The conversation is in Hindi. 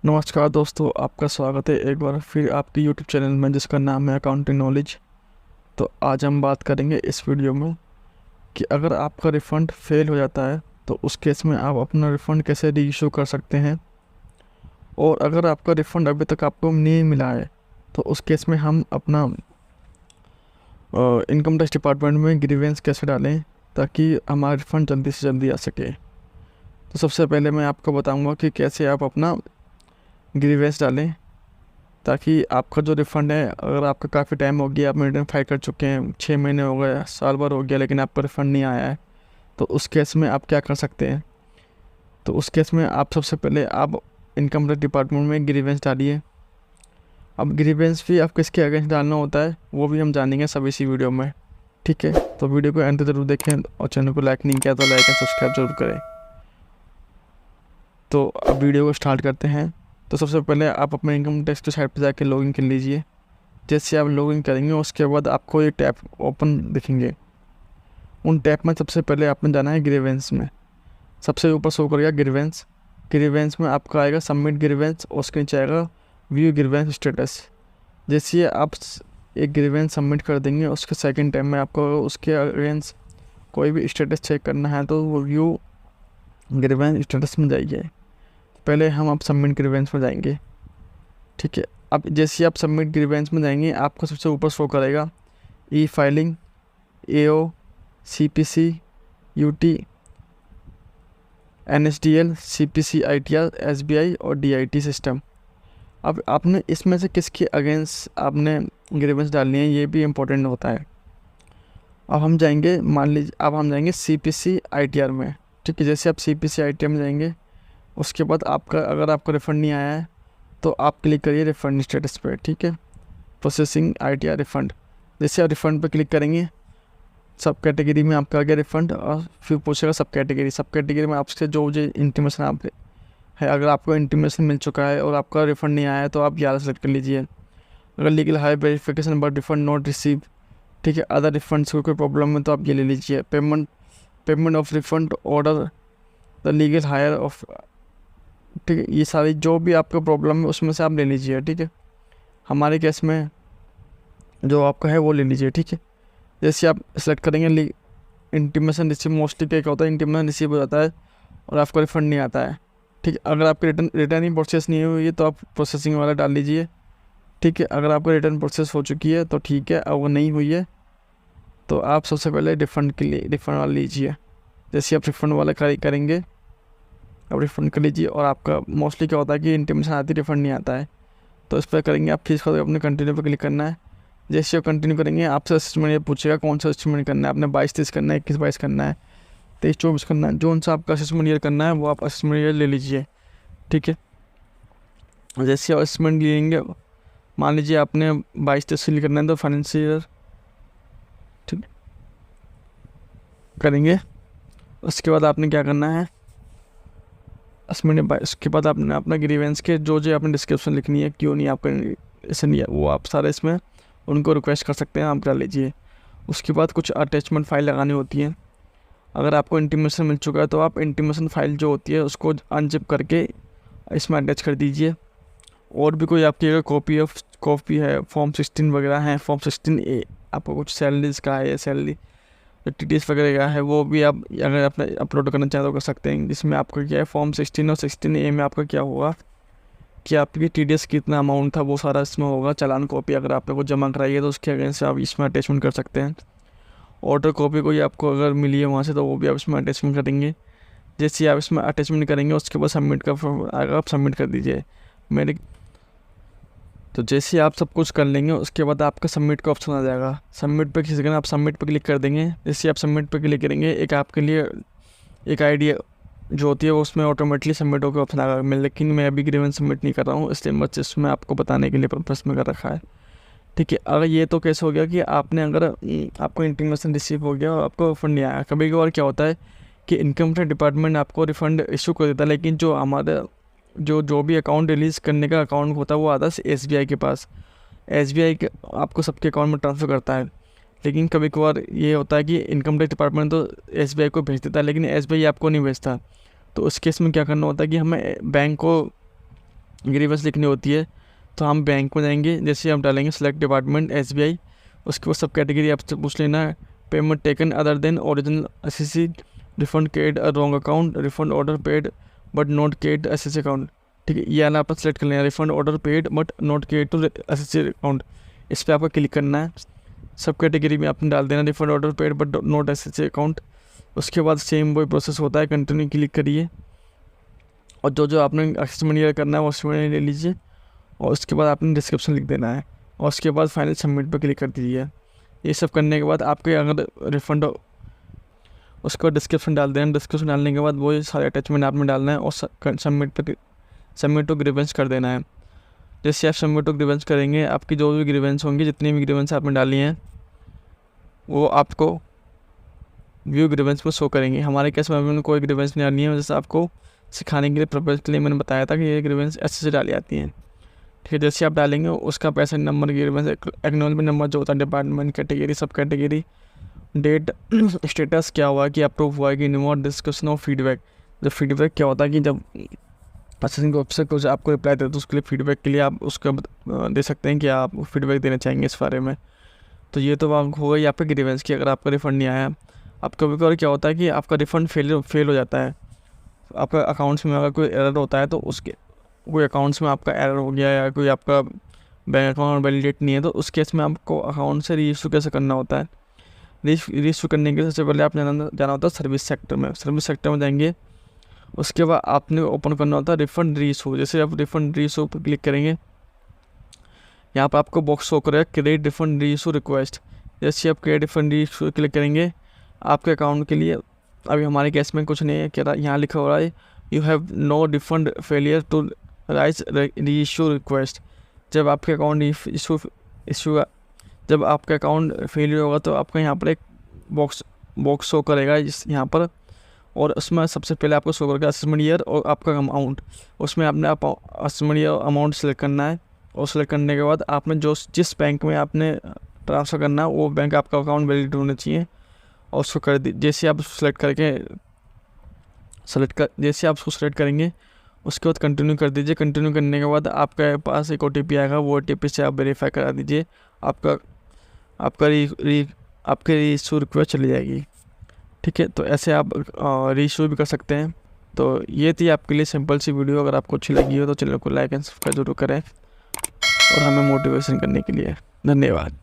नमस्कार दोस्तों, आपका स्वागत है एक बार फिर आपके यूट्यूब चैनल में जिसका नाम है अकाउंटिंग नॉलेज। तो आज हम बात करेंगे इस वीडियो में कि अगर आपका रिफ़ंड फेल हो जाता है तो उस केस में आप अपना रिफ़ंड कैसे री इशू कर सकते हैं, और अगर आपका रिफ़ंड अभी तक आपको नहीं मिला है तो उस केस में हम अपना इनकम टैक्स डिपार्टमेंट में ग्रीवेंस कैसे डालें ताकि हमारा रिफ़ंड जल्दी से जल्दी आ सके। तो सबसे पहले मैं आपको बताऊँगा कि कैसे आप अपना ग्रीवेंस डालें ताकि आपका जो रिफ़ंड है, अगर आपका काफ़ी टाइम हो गया, आप रिटर्न फाइल कर चुके हैं, 6 महीने हो गए, साल भर हो गया, लेकिन आपका रिफ़ंड नहीं आया है, तो उस केस में आप क्या कर सकते हैं। तो उस केस में आप सबसे पहले आप इनकम टैक्स डिपार्टमेंट में ग्रीवेंस डालिए। अब ग्रीवेंस भी आप किसके अगेंस्ट डालना होता है वो भी हम जानेंगे सब इसी वीडियो में, ठीक है। तो वीडियो को एंड तक ज़रूर देखें और चैनल को लाइक नहीं किया तो लाइक एंड सब्सक्राइब जरूर करें। तो अब वीडियो को स्टार्ट करते हैं। तो सबसे पहले आप अपने इनकम टैक्स की साइट पर जाकर लॉगिन कर लीजिए। जैसे आप लॉगिन करेंगे उसके बाद आपको ये टैब ओपन दिखेंगे। उन टैब में सबसे पहले आपने जाना है ग्रीवेंस में। सबसे ऊपर शो करेगा ग्रीवेंस। ग्रीवेंस में आपका आएगा सबमिट ग्रीवेंस और उसके नीचे आएगा व्यू ग्रीवेंस स्टेटस। जैसे आप एक ग्रीवेंस सबमिट कर देंगे उसके सेकंड टाइम में आपको उसके अगेंस्ट कोई भी स्टेटस चेक करना है तो वो व्यू ग्रीवेंस स्टेटस में जाइए। पहले हम अब सबमिट ग्रीवेंस में जाएंगे, ठीक है। अब जैसे आप सबमिट ग्रीवेंस में जाएंगे आपको सबसे ऊपर शो करेगा e filing, AO, CPC, UT, NSDL, CPC, ITR, SBI और डीआईटी सिस्टम। अब आपने इसमें से किसके अगेंस्ट आपने ग्रीवेंस डालनी है ये भी इम्पोर्टेंट होता है। अब हम जाएंगे, मान लीजिए अब हम जाएंगे सीपीसी आईटीआर में, ठीक है। जैसे आप सीपीसी आईटीआर में जाएंगे उसके बाद आपका अगर आपको रिफ़ंड नहीं आया है तो आप क्लिक करिए रिफ़ंड स्टेटस पे, ठीक है। Processing ITR refund. जैसे आप रिफ़ंड पे क्लिक करेंगे सब कैटेगरी में आपका आ गया रिफ़ंड, और फिर पूछेगा सब कैटेगरी में आपसे जो इंटीमेशन आप है, अगर आपको इंटीमेशन मिल चुका है और आपका रिफ़ंड नहीं आया है तो आप 11 सेलेक्ट कर लीजिए। अगर legal high verification but refund not receive, ठीक है। अदर रिफ़ंड्स को कोई प्रॉब्लम है तो आप ये ले लीजिए। Payment of refund order the legal higher of, ठीक है। ये सारी जो भी आपका प्रॉब्लम है उसमें से आप ले लीजिए, ठीक है। हमारे केस में जो आपका है वो ले लीजिए, ठीक है। जैसे आप सेलेक्ट करेंगे इंटीमेशन रिसीव, मोस्टली क्या होता है इंटीमेशन रिसीव हो जाता है और आपको रिफंड नहीं आता है, ठीक है। अगर आपकी रिटर्न ही प्रोसेस नहीं हुई है तो आप प्रोसेसिंग वाला डाल लीजिए, ठीक है। अगर आपका रिटर्न प्रोसेस हो चुकी है तो ठीक है, अगर नहीं हुई है तो आप सबसे पहले रिफ़ंड के लिए रिफ़ंड वाला लीजिए। जैसे आप रिफ़ंड वाला करेंगे आप रिफ़ंड कर लीजिए। और आपका मोस्टली क्या होता है कि इंटीमेशन आती है रिफ़ंड नहीं आता है, तो इस पर करेंगे आप फीस का अपने कंटिन्यू पर क्लिक करना है। जैसे आप कंटिन्यू करेंगे आपसे असेसमेंट ये पूछेगा कौन सा असेसमेंट करना है, आपने 22-23 करना है, 21-22 करना है, 23-24 करना है, जो सा आपका असेसमेंट ईयर करना है वो आप असेसमेंट ईयर ले लीजिए, ठीक है। जैसे आप असेसमेंट लेंगे, मान लीजिए आपने 22-23 करना है तो फाइनेंशियल ईयर, ठीक करेंगे। उसके बाद आपने क्या करना है, उसके बाद आपने अपना ग्रीवेंस के जो आपने डिस्क्रिप्शन लिखनी है, क्यों नहीं आपका ऐसे नहीं है, वो आप सारे इसमें उनको रिक्वेस्ट कर सकते हैं, आप कर लीजिए। उसके बाद कुछ अटैचमेंट फाइल लगानी होती है। अगर आपको इंटीमेशन मिल चुका है तो आप इंटीमेशन फाइल जो होती है उसको अनजिप करके इसमें अटैच कर दीजिए। और भी कोई आपकी अगर कॉपी है, फॉर्म 16 वगैरह है, फॉर्म 16A आपको कुछ सैलरीज का है, सैलरी टीडीएस वगैरह का है, वो भी आप अगर अपने अपलोड करना चाहें तो कर सकते हैं। जिसमें आपका क्या है फॉर्म 16 और 16A में आपका क्या होगा कि आपकी टीडीएस कितना अमाउंट था वो सारा इसमें होगा। चालान कॉपी अगर आपने कुछ जमा कराई है तो उसके अगेंस्ट आप इसमें अटैचमेंट कर सकते हैं। ऑर्डर कॉपी कोई आपको अगर मिली है वहाँ से तो वो भी आप इसमें अटैचमेंट करेंगे। जैसे आप इसमें अटैचमेंट करेंगे उसके बाद सबमिट का आएगा, आप सबमिट कर दीजिए मेरे। तो जैसे आप सब कुछ कर लेंगे उसके बाद आपका सबमिट का ऑप्शन आ जाएगा। सबमिट पे किसी आप सबमिट पे क्लिक कर देंगे। जैसे आप सबमिट पे क्लिक करेंगे एक आपके लिए एक आईडी जो होती है वो उसमें ऑटोमेटिकली सबमिट होकर ऑप्शन आएगा। लेकिन मैं अभी ग्रीवेंस सबमिट नहीं कर रहा हूँ, इसलिए बस इसमें आपको बताने के लिए पर्पस में कर रखा है, ठीक है। अगर ये तो कैसे हो गया कि आपने अगर आपको इंटीमेशन रिसीव हो गया और आपको रिफंड नहीं आया। कभी कभार क्या होता है कि इनकम टैक्स डिपार्टमेंट आपको रिफ़ंड इशू कर देता है, लेकिन जो हमारा जो भी अकाउंट रिलीज़ करने का अकाउंट होता है वो आता है एसबीआई के पास। एसबीआई के आपको सबके अकाउंट में ट्रांसफ़र करता है। लेकिन कभी कभार ये होता है कि इनकम टैक्स डिपार्टमेंट तो एसबीआई को भेज देता है लेकिन एसबीआई आपको नहीं भेजता। तो उस केस में क्या करना होता है कि हमें बैंक को ग्रीवेंस लिखनी होती है तो हम बैंक में जाएंगे, जैसे हम डालेंगे सेलेक्ट डिपार्टमेंट SBI, उसके बाद सब कैटेगरी आपसे पूछ लेना है, payment taken other than original SSC, refund credited a wrong account, refund order paid but not credited SSC account. ठीक है, ये वाला आपको सेलेक्ट कर लेना, refund order paid but not credited to SSC account, इस पर आपको क्लिक करना है। सब कैटेगरी में आपने डाल देना refund order paid but not SSC account. उसके बाद सेम वही प्रोसेस होता है, कंटिन्यू क्लिक करिए और जो आपने एक्सेस करना है वो उसमें ले लीजिए और उसके बाद आपने डिस्क्रिप्शन लिख देना है और उसके बाद फाइनल सबमिट पर क्लिक कर दीजिए। ये सब करने के बाद आपके अगर रिफंड, उसके बाद डिस्क्रिप्शन डाल देना, डिस्क्रिप्शन डालने के बाद वो सारे अटैचमेंट आपने डालना है और सबमिट टू ग्रीवेंस कर देना है। जैसे आप सबमिट टू ग्रीवेंस करेंगे, आपकी जो भी ग्रीवेंस होंगी, जितनी भी ग्रीवेंस आपने डाली हैं वो आपको व्यू ग्रीवेंस पर शो करेंगे। हमारे केस में अभी कोई ग्रीवेंस नहीं डालनी है, जैसे आपको सिखाने के लिए पर्पज़ के लिए मैंने बताया था कि ये ग्रीवेंस ऐसे से डाली जाती हैं। ठीक है, जैसे आप डालेंगे उसका पैसा नंबर, ग्रीवेंस एक्नॉलेजमेंट नंबर जो होता है, डिपार्टमेंट, कैटेगरी, सब कैटेगरी, डेट, स्टेटस क्या हुआ कि अप्रूव हुआ है कि नो, डिस्कशन और फीडबैक। जब फीडबैक क्या होता है कि जब असेसिंग ऑफिसर को आपको रिप्लाई देते तो उसके लिए फीडबैक के लिए आप उसका दे सकते हैं कि आप फीडबैक देना चाहेंगे इस बारे में। तो ये तो हो गई आपके ग्रीवेंस की, अगर आपका रिफ़ंड नहीं आया। अब कभी कभी क्या होता है कि आपका रिफ़ंड फेल हो जाता है, आपका अकाउंट्स में अगर कोई एरर होता है तो उसके कोई अकाउंट्स में आपका एरर हो गया या कोई आपका बैंक अकाउंट वैलिडेट नहीं है, तो उस केस में आपको अकाउंट से रीइशू कैसे करना होता है। रीइशू करने के लिए सबसे पहले आप जाना होता है सर्विस सेक्टर में। सर्विस सेक्टर में जाएंगे, उसके बाद आपने ओपन करना होता है रिफ़ंड रीइशू। जैसे आप रिफ़ंड रीइशू पर क्लिक करेंगे, यहाँ पर आपको बॉक्स शो करेगा क्रिएट रिफ़ंड रीइशू रिक्वेस्ट। जैसे आप क्रिएट रिफ़ंड रीइशू क्लिक करेंगे, आपके अकाउंट के लिए अभी हमारे केस में कुछ नहीं है, क्या यहाँ लिखा हो रहा है you have no refund failure to raise reissue request. जब आपके अकाउंट इशू जब आपका अकाउंट फेलियर होगा तो आपका यहाँ पर एक बॉक्स शो करेगा यहाँ पर, और उसमें सबसे पहले आपको शो करेगा असेसमेंट ईयर और आपका अमाउंट। उसमें आपने असेसमेंट ईयर अमाउंट सेलेक्ट करना है और सेलेक्ट करने के बाद आपने जिस बैंक में आपने ट्रांसफ़र करना है वो बैंक आपका अकाउंट वैलिड होना चाहिए और उसको कर दी। जैसे आप जैसे आप उसको सेलेक्ट करेंगे उसके बाद कंटिन्यू कर दीजिए। कंटिन्यू करने के बाद आपके पास एक OTP आएगा, वो OTP से आप वेरीफाई करा दीजिए, आपका रीइशू रिक्वेस्ट चली जाएगी। ठीक है, तो ऐसे आप रीइशू भी कर सकते हैं। तो ये थी आपके लिए सिंपल सी वीडियो। अगर आपको अच्छी लगी हो तो चैनल को लाइक एंड सब्सक्राइब जरूर करें और हमें मोटिवेशन करने के लिए धन्यवाद।